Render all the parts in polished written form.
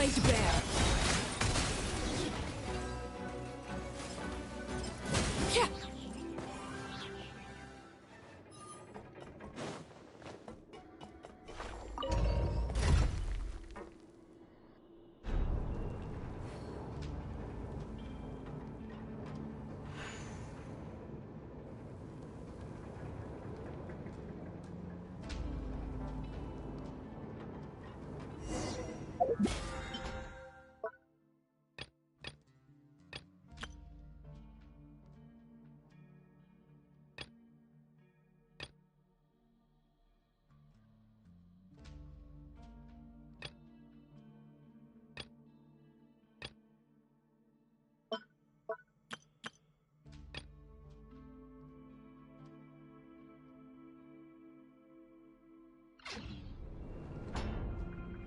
laid bare. Yeah.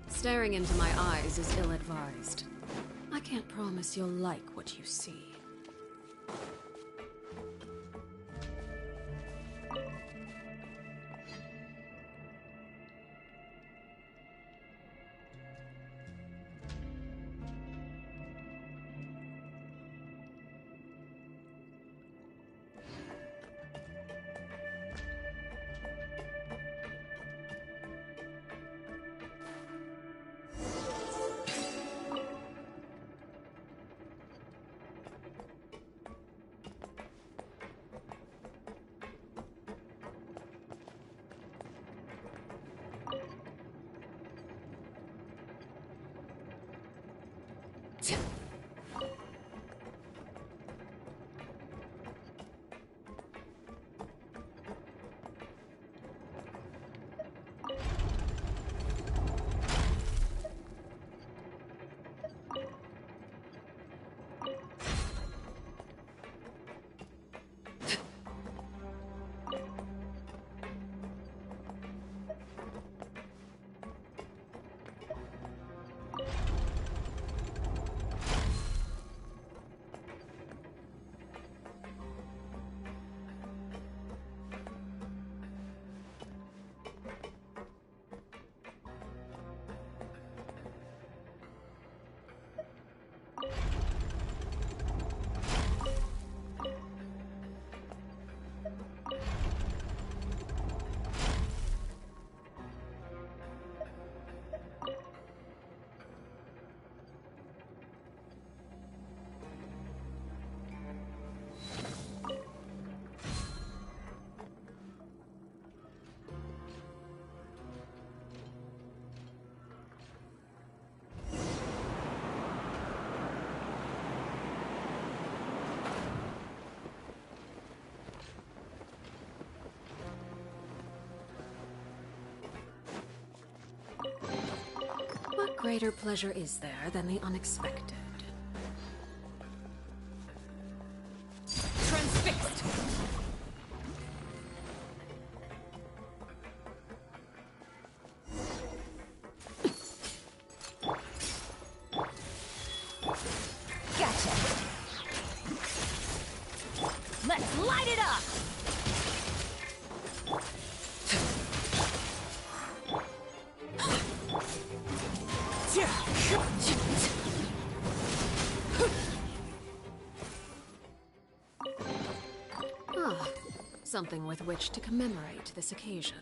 Staring into my eyes is ill-advised. I can't promise you'll like what you see. What greater pleasure is there than the unexpected? Transfixed! Gotcha! Let's light it up! Ah, something with which to commemorate this occasion.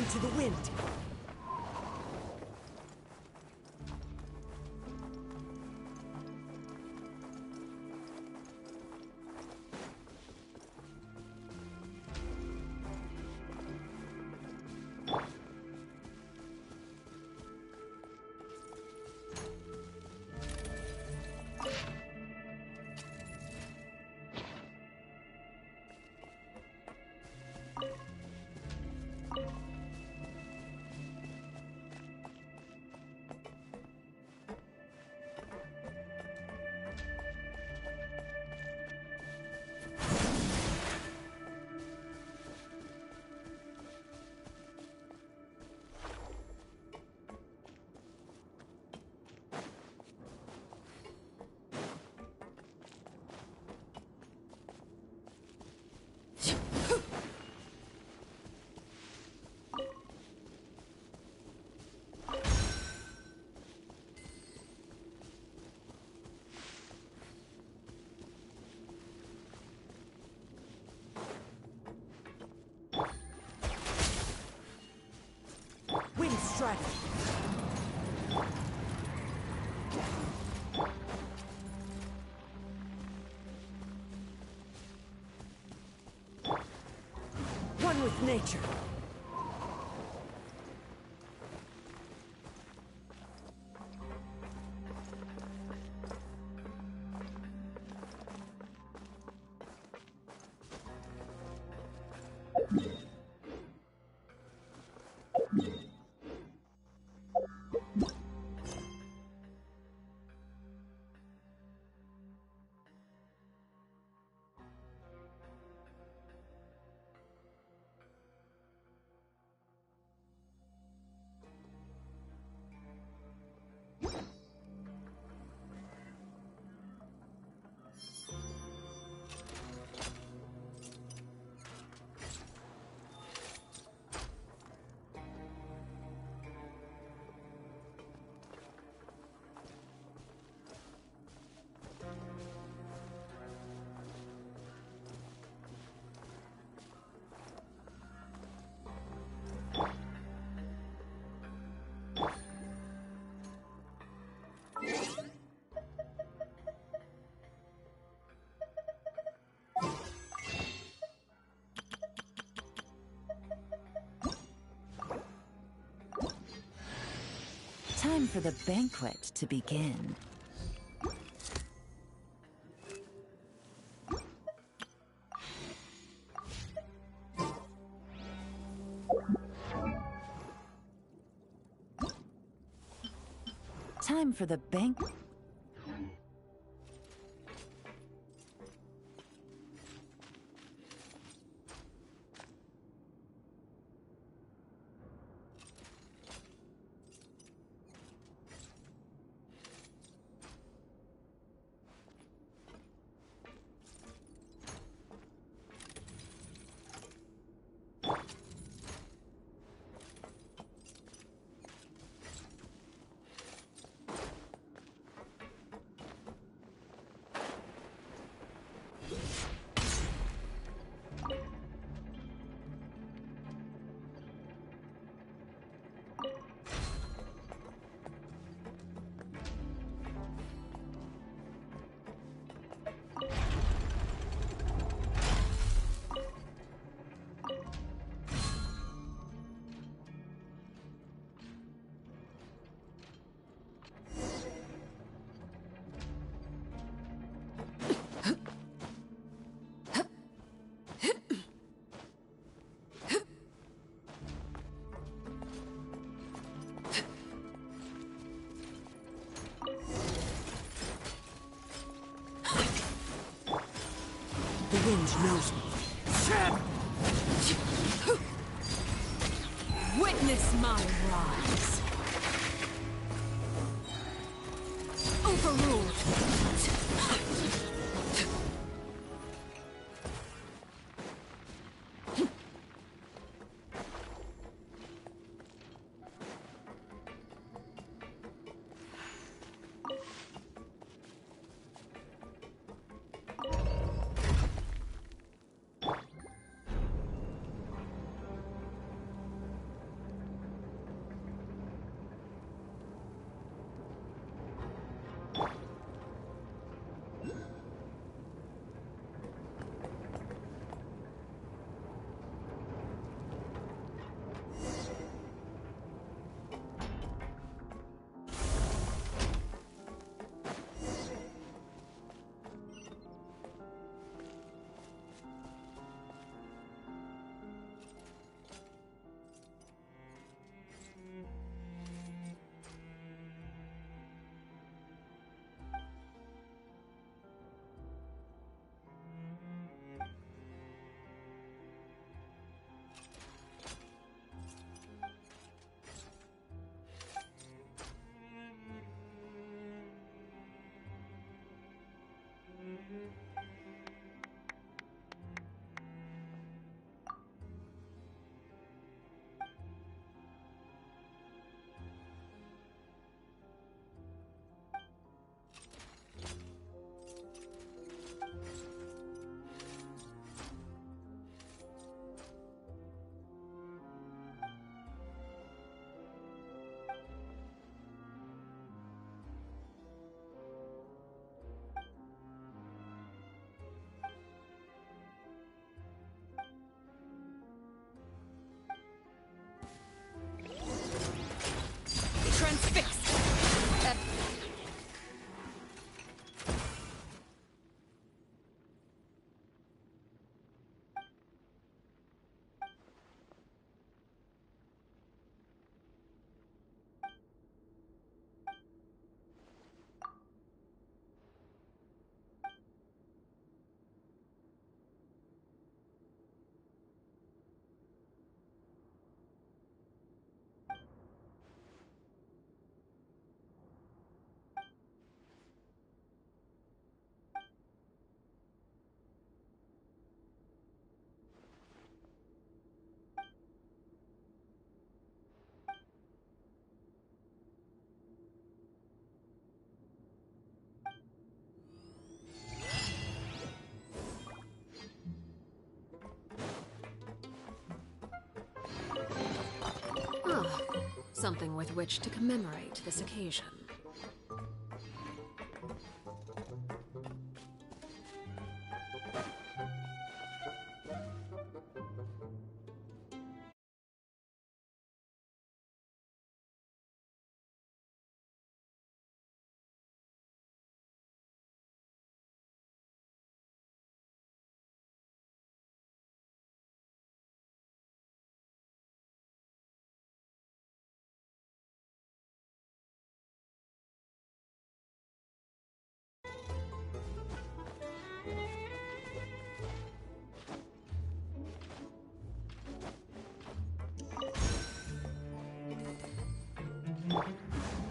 to the wind. Wind strike. One with nature. Time for the banquet to begin. Time for the banquet. The wind knows me. Witness my rise. Overruled. Something with which to commemorate this occasion.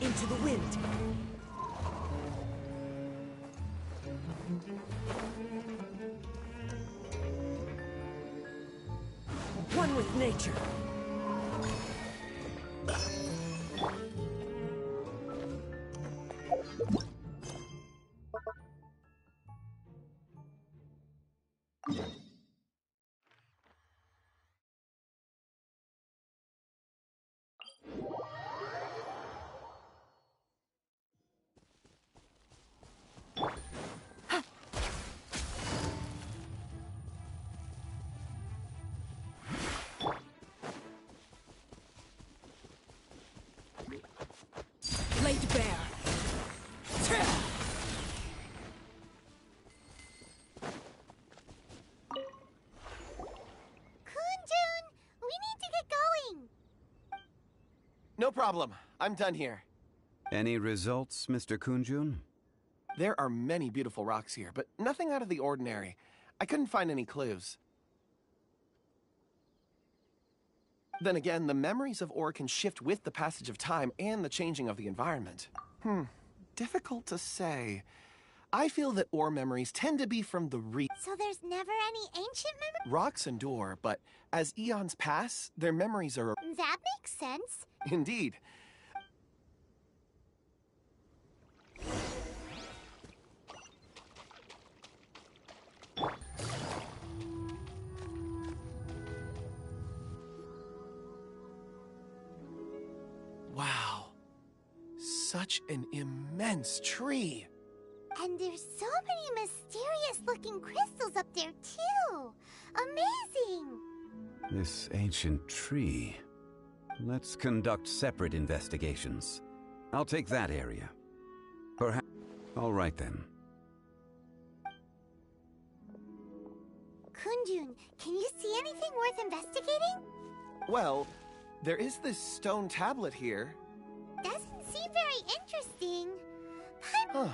Into the wind. One with nature. Laid bare. Kunjun, we need to get going. No problem. I'm done here. Any results, Mr. Kunjun? There are many beautiful rocks here, but nothing out of the ordinary. I couldn't find any clues. Then again, the memories of ore can shift with the passage of time and the changing of the environment. Difficult to say. I feel that ore memories tend to be from the So there's never any ancient memory? rocks endure, but as eons pass, their memories are... That makes sense. Indeed. Wow. Such an immense tree. And there's so many mysterious-looking crystals up there, too. Amazing! This ancient tree. Let's conduct separate investigations. I'll take that area. Perhaps... All right, then. Kunjun, can you see anything worth investigating? Well, there is this stone tablet here. Doesn't seem very interesting. Huh.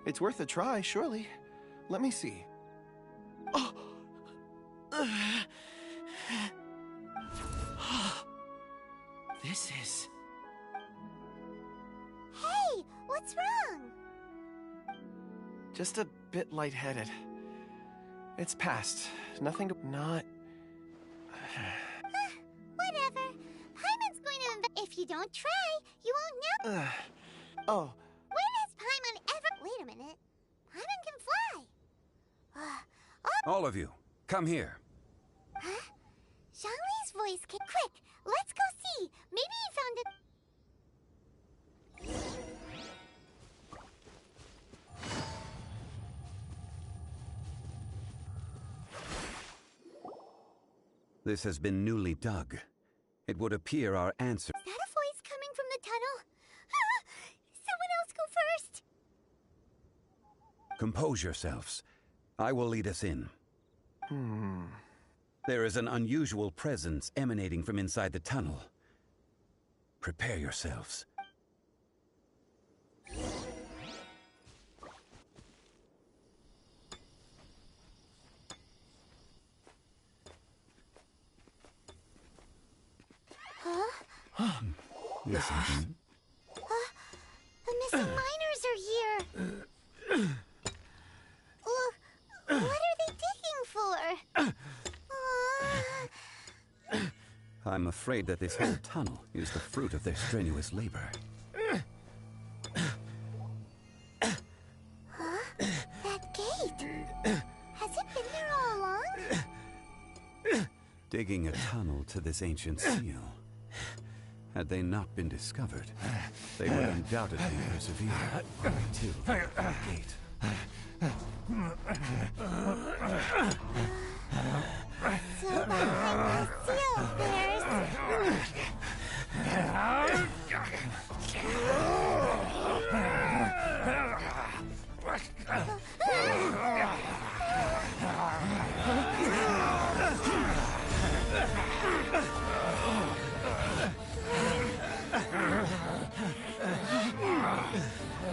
It's worth a try, surely. Let me see. Oh! This is... Hey, what's wrong? just a bit lightheaded. It's past. Nothing to... Not... Whatever. Paimon's going to if you don't try, you won't know. Oh, When has Paimon ever... Wait a minute. Paimon can fly. All of you, come here. Huh? Zhongli's voice can... Quick, let's go see. Maybe he found it... This has been newly dug. It would appear our answer... Is that a voice coming from the tunnel? Someone else go first. Compose yourselves. I will lead us in. There is an unusual presence emanating from inside the tunnel. Prepare yourselves. Listen. The missing miners are here. What are they digging for? I'm afraid that this whole tunnel is the fruit of their strenuous labor. That gate. Has it been there all along? Digging a tunnel to this ancient seal. Had they not been discovered, they would undoubtedly persevere until the gate. So behind the seal bears.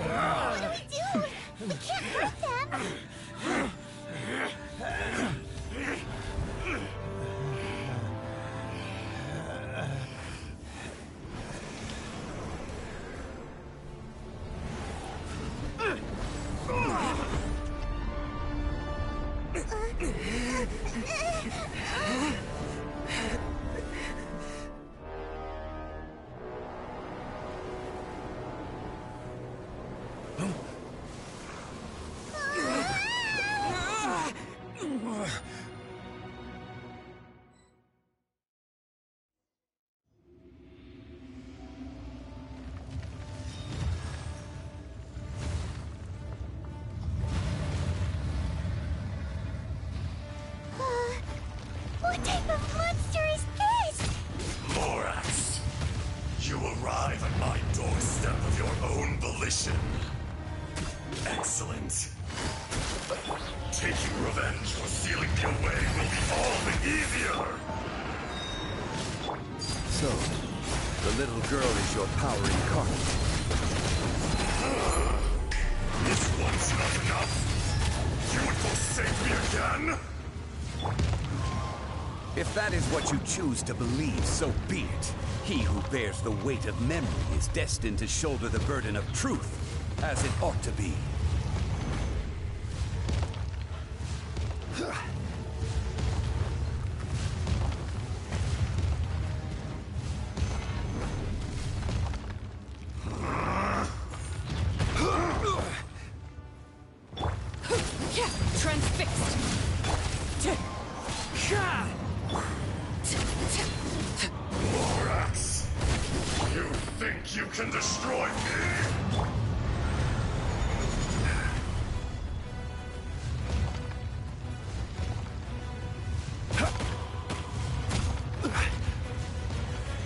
What do we do? We can't hurt them. What type of monster is this? Morax, you arrive at my doorstep of your own volition. Excellent. Taking revenge for sealing me away will be all the easier. So, the little girl is your power incarnate. This one's not enough. You would forsake me again? If that is what you choose to believe, so be it. He who bears the weight of memory is destined to shoulder the burden of truth, as it ought to be. Transfixed. Morax, you think you can destroy me?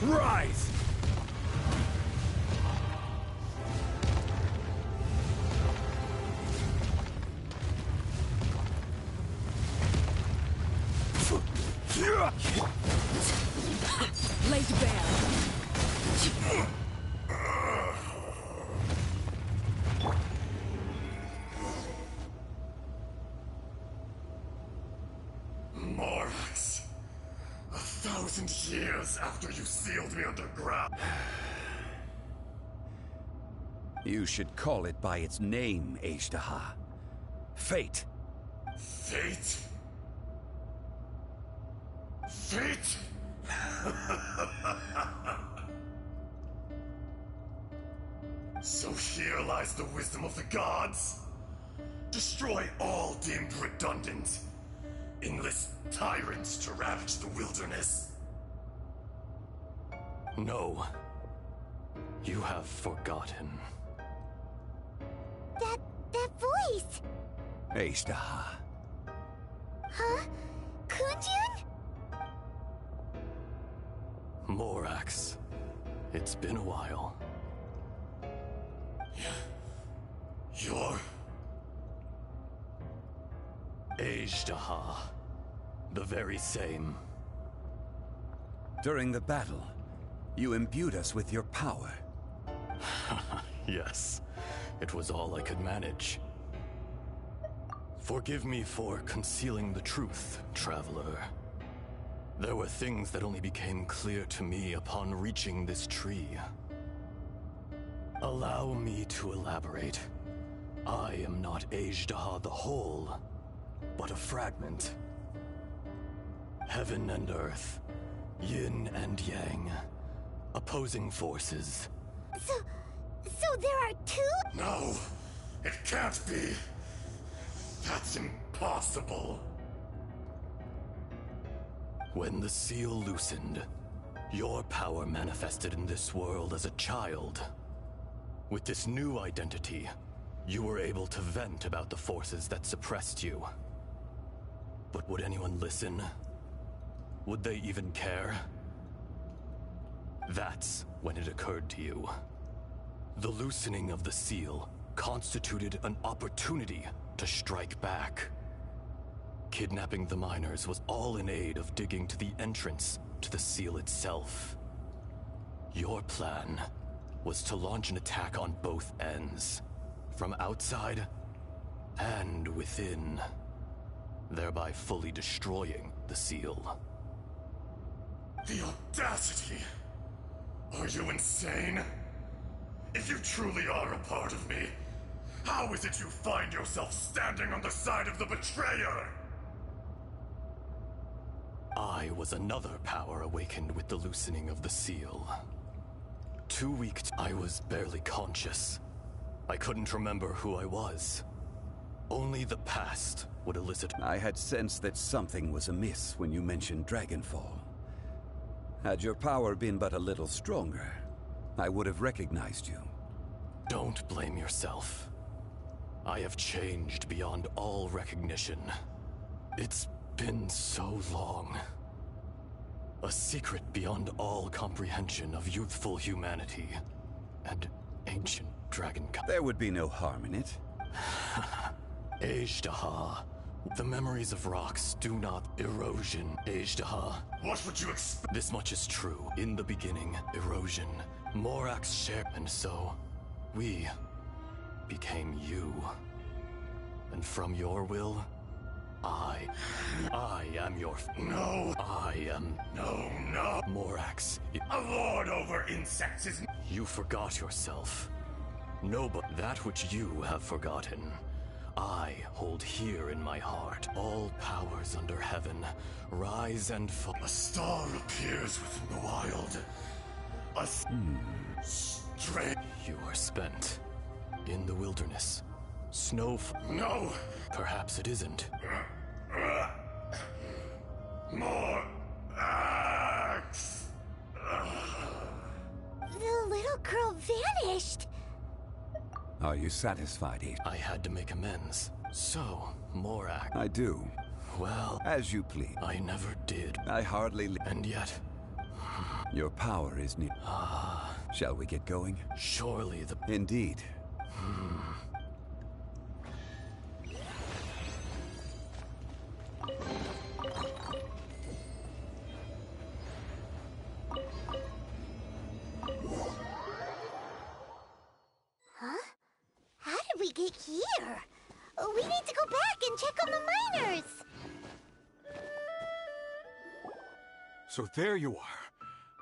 Rise! Laid bare. Morax, 1,000 years after you sealed me underground. You should call it by its name, Azhdaha. Fate. Fate? Fate? So here lies the wisdom of the gods. Destroy all deemed redundant. Enlist tyrants to ravage the wilderness. No. You have forgotten. That voice. Azhdaha. Huh? Kunjun? Morax. It's been a while. You're... Azhdaha. The very same. During the battle, you imbued us with your power. Yes. It was all I could manage. Forgive me for concealing the truth, Traveler. There were things that only became clear to me upon reaching this tree. Allow me to elaborate. I am not Azhdaha the whole, but a fragment. Heaven and earth, yin and yang, opposing forces. So there are two? No, it can't be. That's impossible. When the seal loosened, Your power manifested in this world as a child. With this new identity, you were able to vent about the forces that suppressed you. But would anyone listen? Would they even care? That's when it occurred to you. The loosening of the seal constituted an opportunity to strike back. Kidnapping the miners was all in aid of digging to the entrance to the seal itself. Your plan was to launch an attack on both ends, from outside and within, thereby fully destroying the seal. The audacity! Are you insane? If you truly are a part of me, how is it you find yourself standing on the side of the betrayer? I was another power awakened with the loosening of the seal. 2 weeks, I was barely conscious. I couldn't remember who I was. Only the past would elicit. I had sensed that something was amiss when you mentioned Dragonfall. Had your power been but a little stronger, I would have recognized you. Don't blame yourself. I have changed beyond all recognition. It's been so long. A secret beyond all comprehension of youthful humanity and ancient dragon. There would be no harm in it. Azhdaha. The memories of rocks do not erosion. Azhdaha. What would you expect? This much is true. In the beginning, erosion. Morax shared, and so we became you. And from your will, I am your. No. I am. No. Morax. A lord over insects is. You forgot yourself. No, but that which you have forgotten, I hold here in my heart. All powers under heaven, rise and fall. A star appears within the wild. A strange. You are spent in the wilderness. No. Perhaps it isn't. More axe. The little girl vanished. Are you satisfied, Ace? I had to make amends. So, Morak. I do. Well, As you please. I never did. I hardly And yet, Your power is near. Shall we get going? surely the. Indeed. How did we get here? We need to go back and check on the miners. So there you are.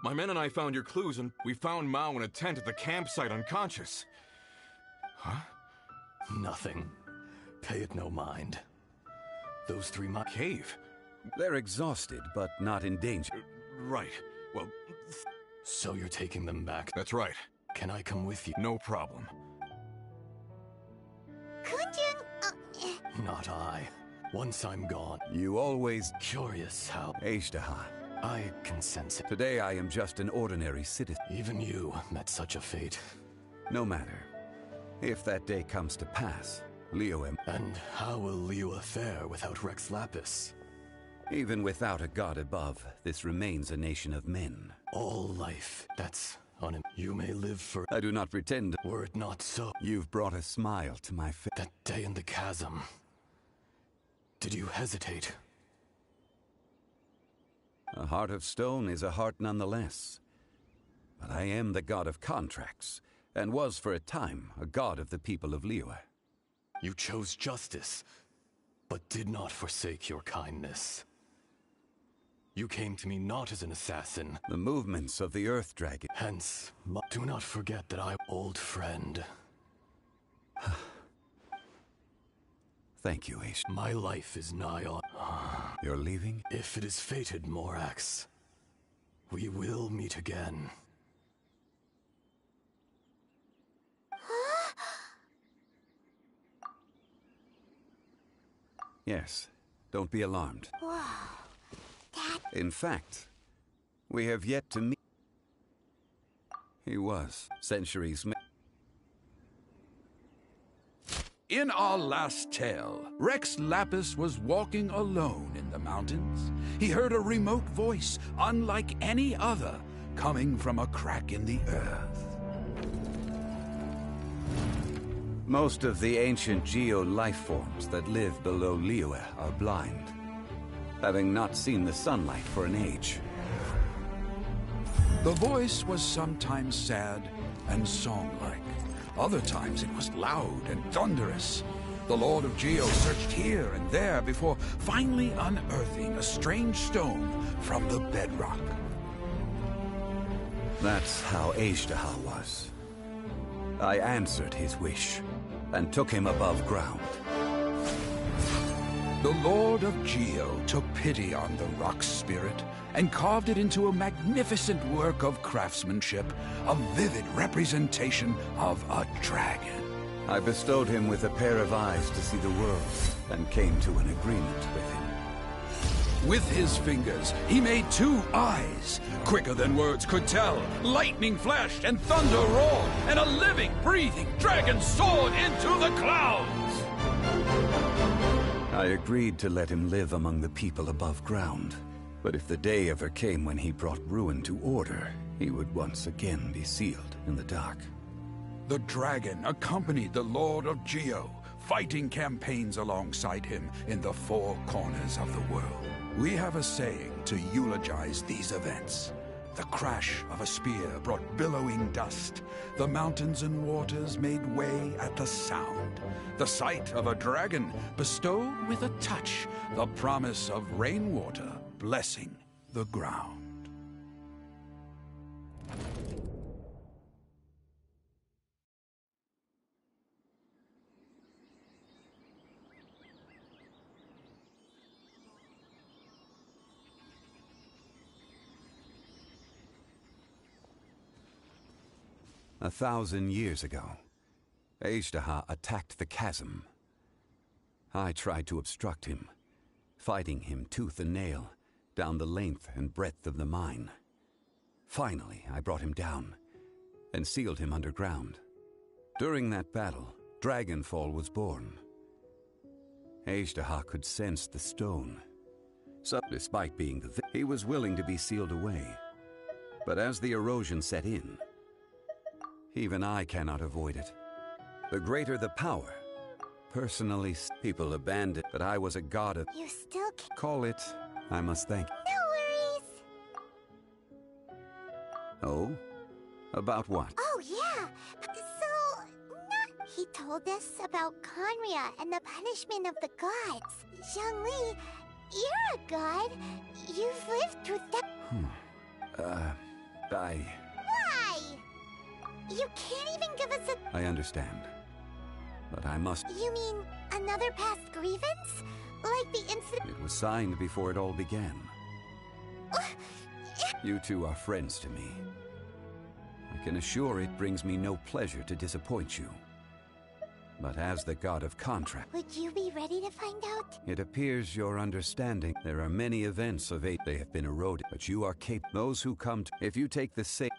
My men and I found your clues, and we found Mao in a tent at the campsite unconscious. Huh? Nothing. Pay it no mind. Those three Cave? They're exhausted, but not in danger. Right. Well, So you're taking them back. that's right. Can I come with you? No problem. Kunjun, Not I. Once I'm gone. You always... Curious how Azhdaha. I can sense it. Today I am just an ordinary citizen. Even you met such a fate. No matter. If that day comes to pass, Liyue... And how will Liyue fare without Rex Lapis? Even without a god above, this remains a nation of men. All life, that's on him. You may live for. I do not pretend... Were it not so. You've brought a smile to my face. That day in the chasm. Did you hesitate? A heart of stone is a heart nonetheless. But I am the god of contracts, and was for a time a god of the people of Liyue. You chose justice, but did not forsake your kindness. You came to me not as an assassin. The movements of the Earth Dragon. Hence, do not forget that I, old friend. Thank you, Ace. My life is nigh on. You're leaving? If it is fated, Morax, we will meet again. Yes. Don't be alarmed. Whoa. That... In fact, We have yet to meet. He was centuries. In our last tale, Rex Lapis was walking alone in the mountains. He heard a remote voice, unlike any other, coming from a crack in the earth. Most of the ancient Geo life forms that live below Liyue are blind, having not seen the sunlight for an age. The voice was sometimes sad and song-like. Other times it was loud and thunderous. The Lord of Geo searched here and there before finally unearthing a strange stone from the bedrock. That's how Azhdaha was. I answered his wish and took him above ground. The Lord of Geo took pity on the rock spirit and carved it into a magnificent work of craftsmanship, a vivid representation of a dragon. I bestowed him with a pair of eyes to see the world and came to an agreement with him. With his fingers, he made 2 eyes, quicker than words could tell. Lightning flashed and thunder roared, and a living, breathing dragon soared into the clouds! I agreed to let him live among the people above ground. But if the day ever came when he brought ruin to order, he would once again be sealed in the dark. The dragon accompanied the Lord of Geo, fighting campaigns alongside him in the 4 corners of the world. We have a saying to eulogize these events. The crash of a spear brought billowing dust. The mountains and waters made way at the sound. The sight of a dragon bestowed with a touch the promise of rainwater blessing the ground. A 1,000 years ago, Azhdaha attacked the chasm. I tried to obstruct him, fighting him tooth and nail down the length and breadth of the mine. Finally, I brought him down and sealed him underground. During that battle, Dragonfall was born. Azhdaha could sense the stone. So, despite being he was willing to be sealed away. But as the erosion set in, even I cannot avoid it. The greater the power. Personally, people abandoned that I was a god of... You still can't... Call it, I must thank... No worries! Oh? About what? Oh, yeah! He told us about Khaenri'ah and the punishment of the gods. Zhongli, you're a god. You've lived through that... Why? You can't even give us a... I understand. But I must... You mean another past grievance? Like the incident... It was signed before it all began. You two are friends to me. I can assure it brings me no pleasure to disappoint you. But as the god of contract... Would you be ready to find out? It appears you're understanding. There are many events of age they have been eroded, but you are capable. Those who come to... If you take the same...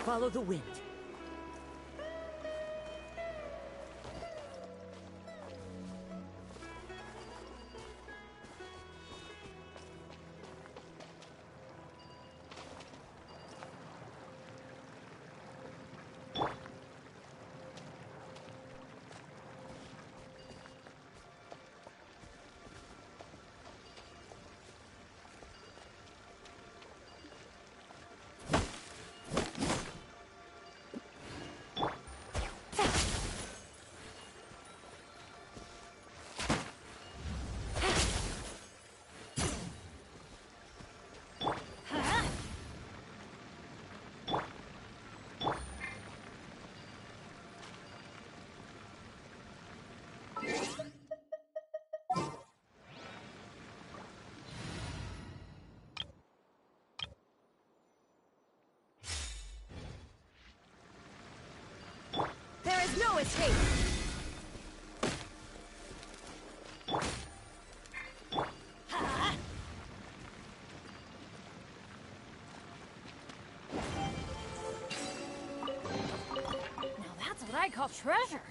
Follow the wind. There is no escape! Now that's what I call treasure!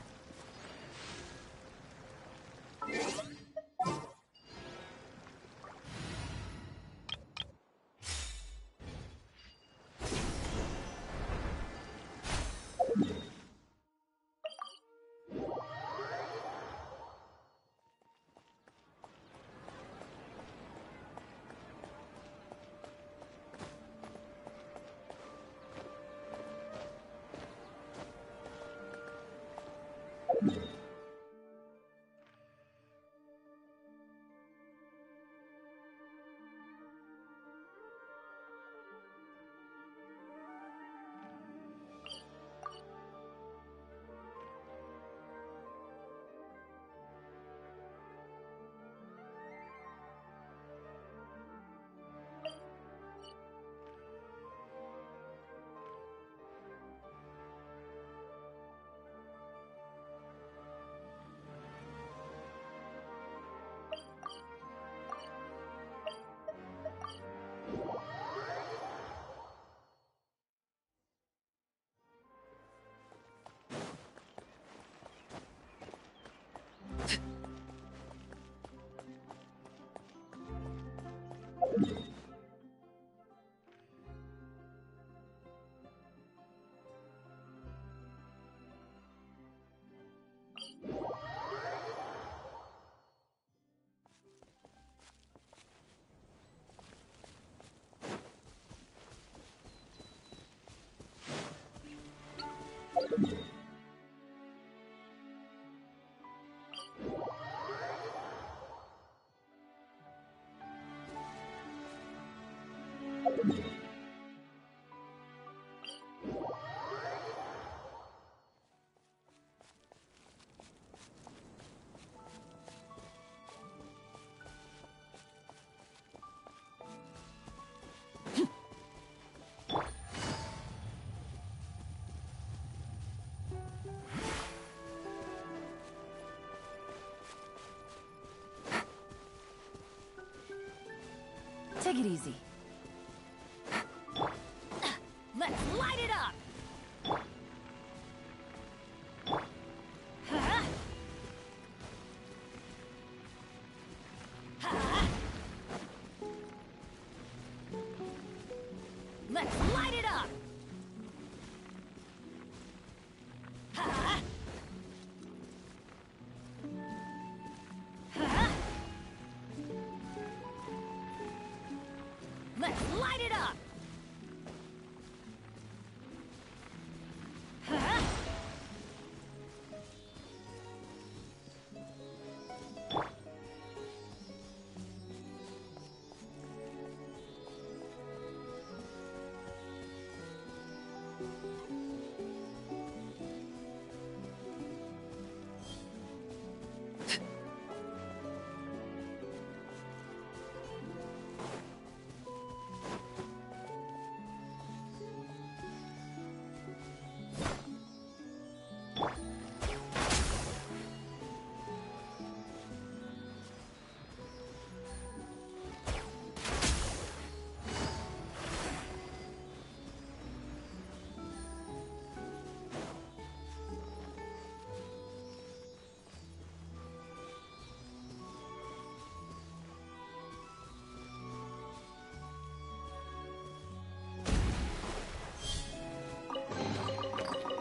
Take it easy. Let's light it up! Let's light it up! Let's light it up!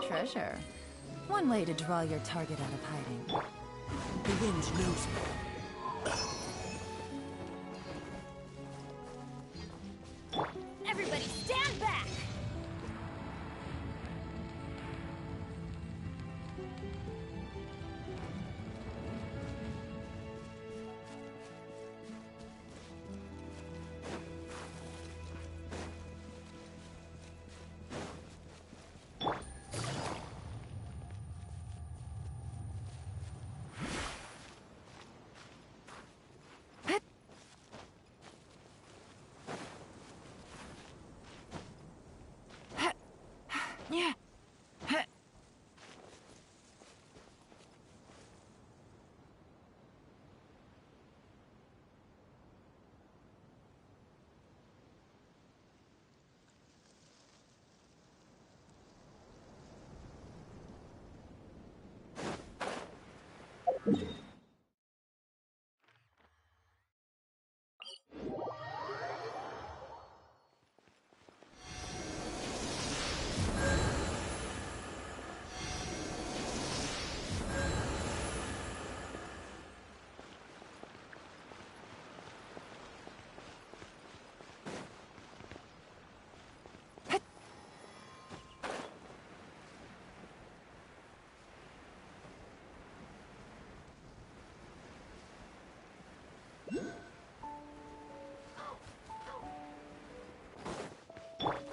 Treasure. One way to draw your target out of hiding. The wind knows me. Everybody stand back! Yeah.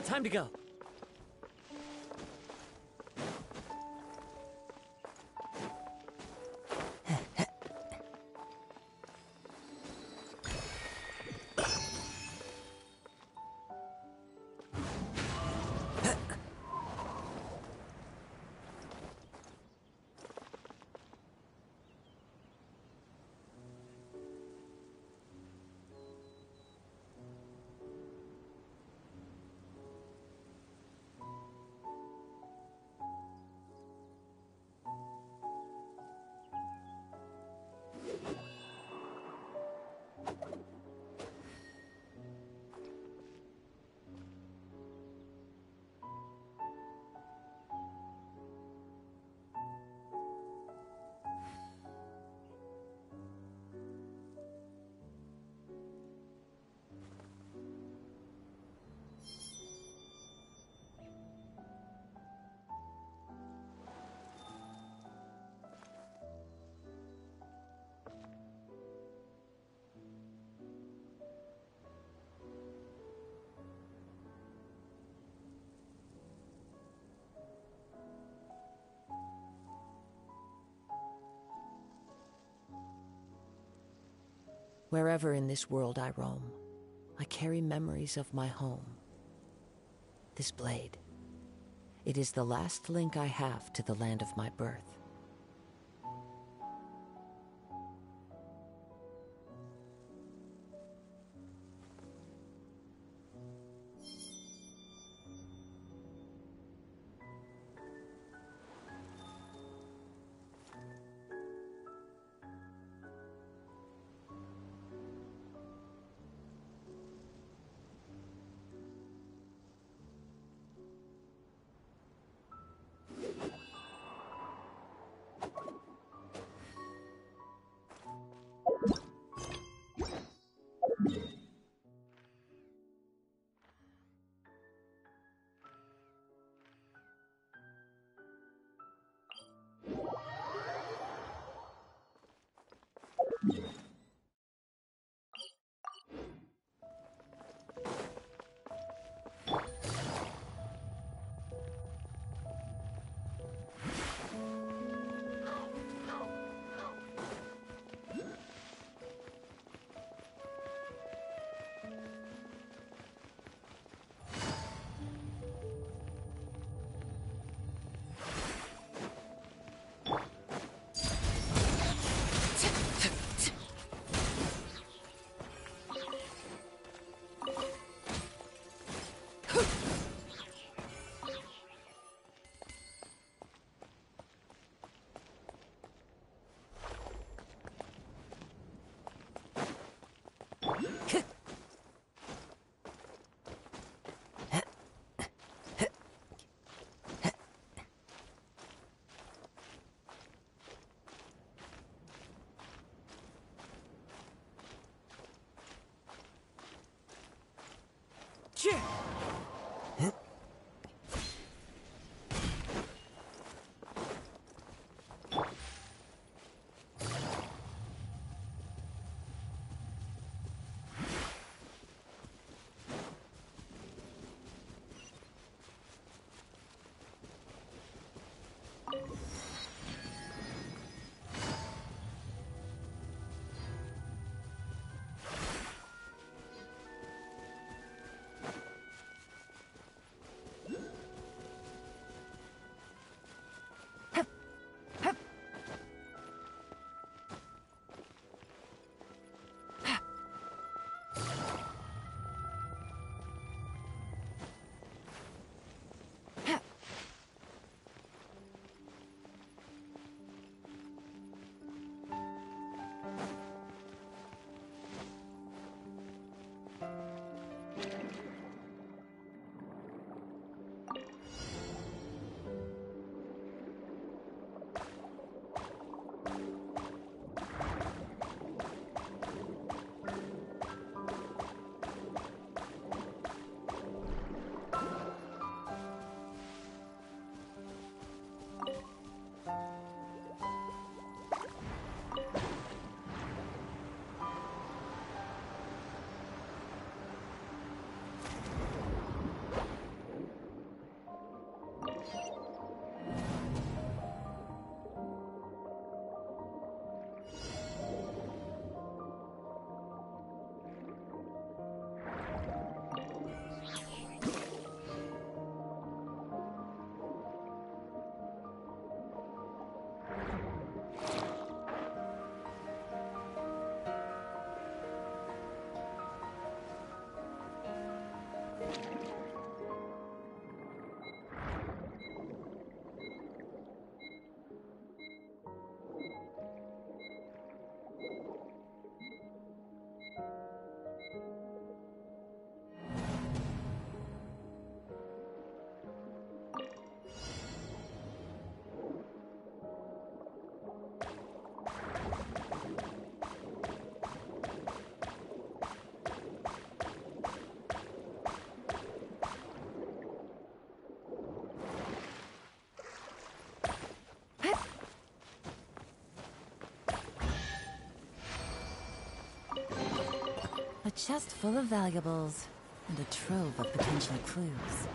Time to go. Wherever in this world I roam, I carry memories of my home. This blade, it is the last link I have to the land of my birth. A chest full of valuables, and a trove of potential clues.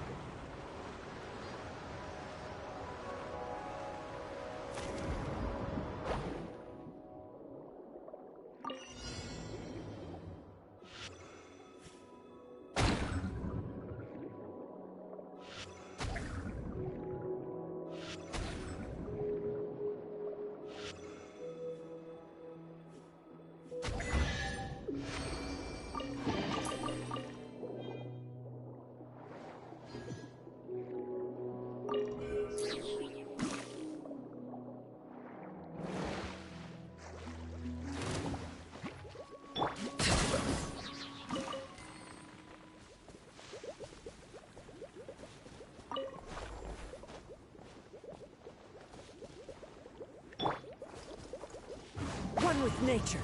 One with nature.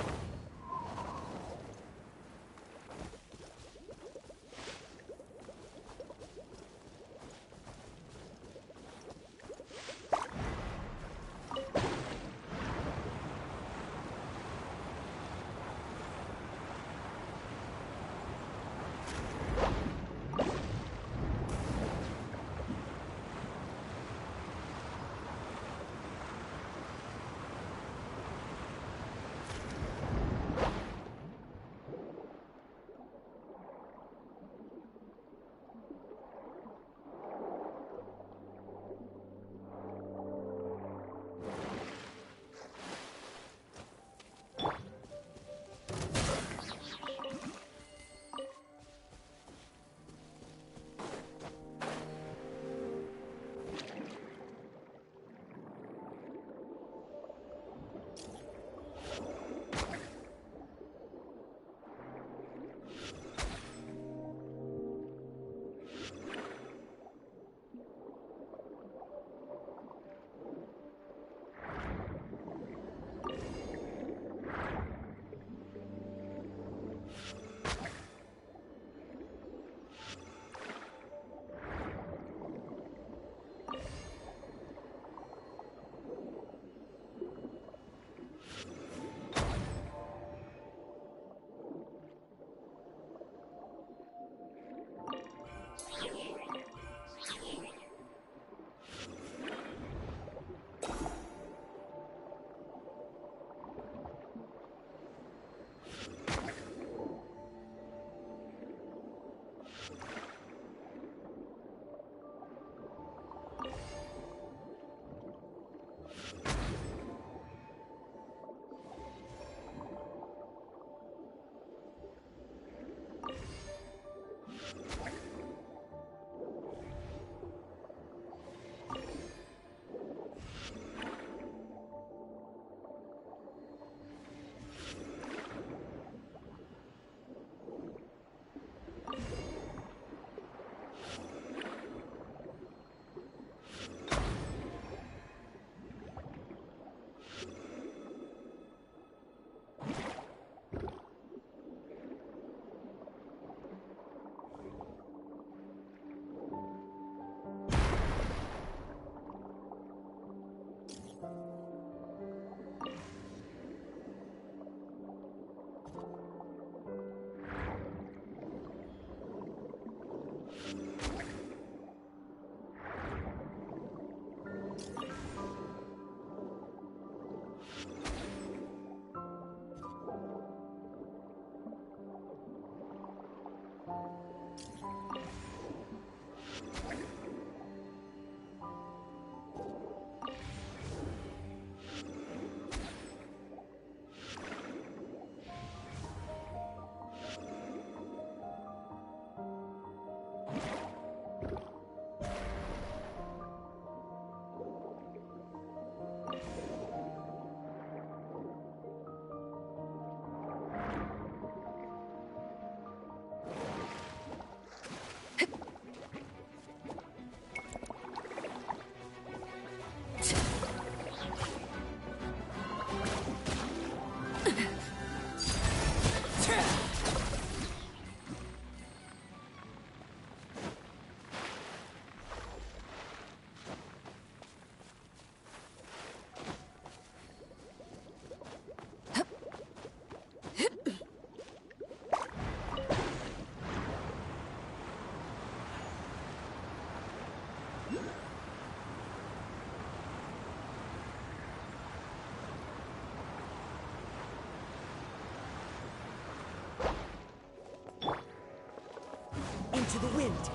Into the wind.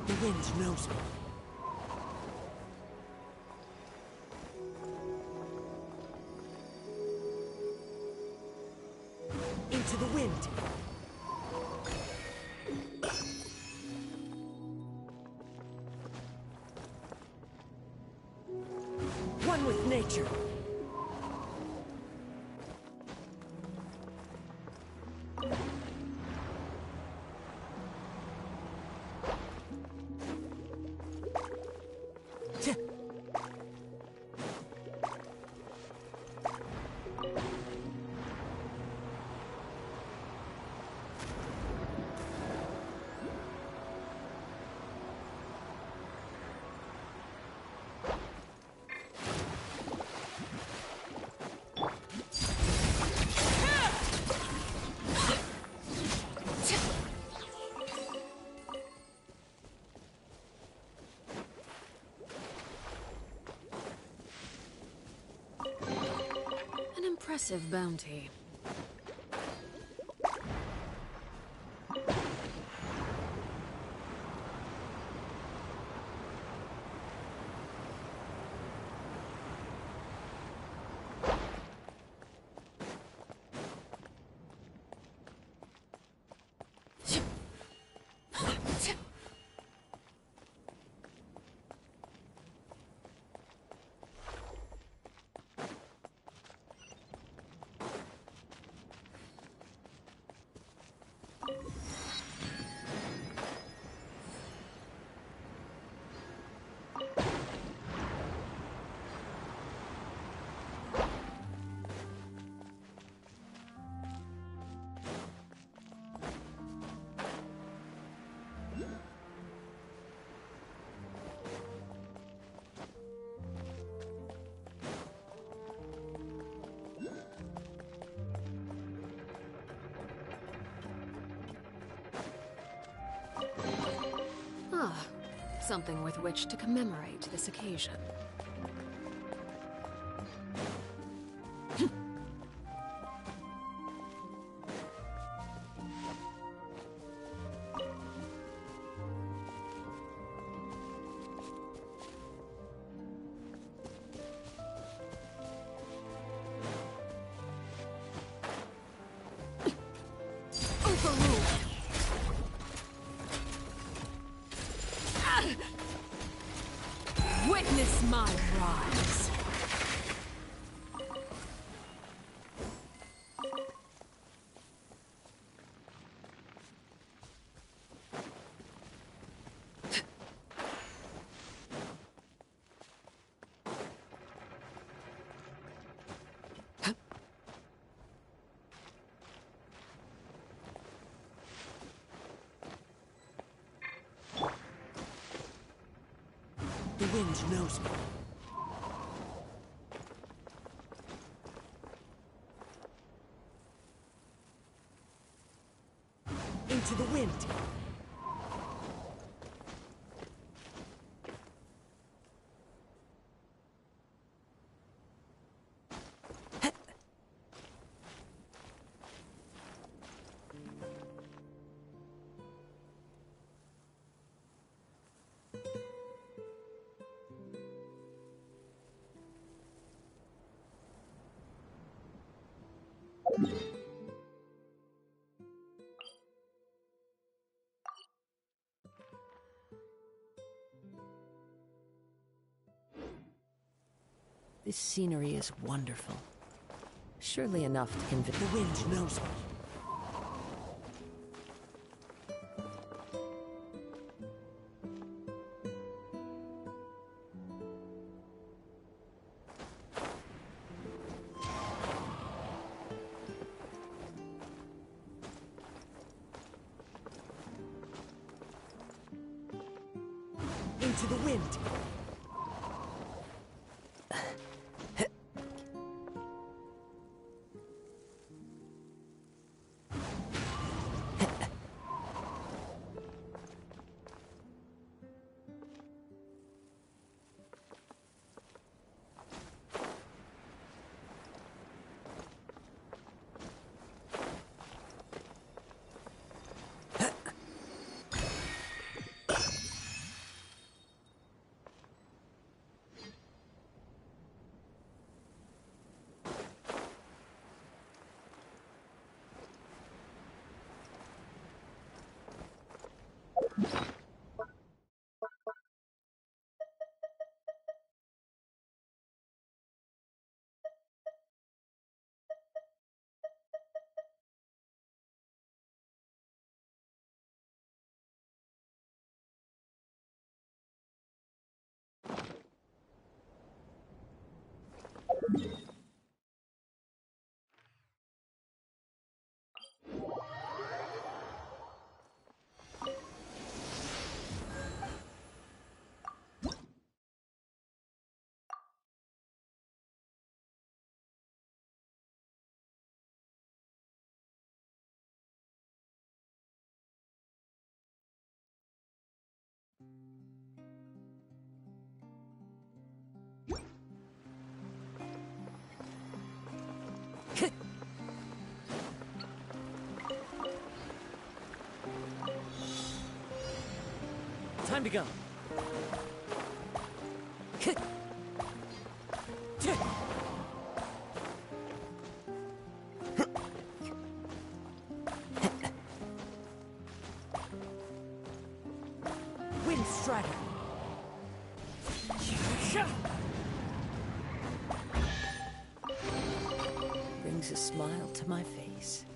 The wind knows me. One with nature. Impressive bounty. Ah, something with which to commemorate this occasion. Witness my rise. The wind knows me. Into the wind. This scenery is wonderful. Surely enough to convince... The wind knows me. Into the wind. Time to go. Wind Strider. Brings a smile to my face.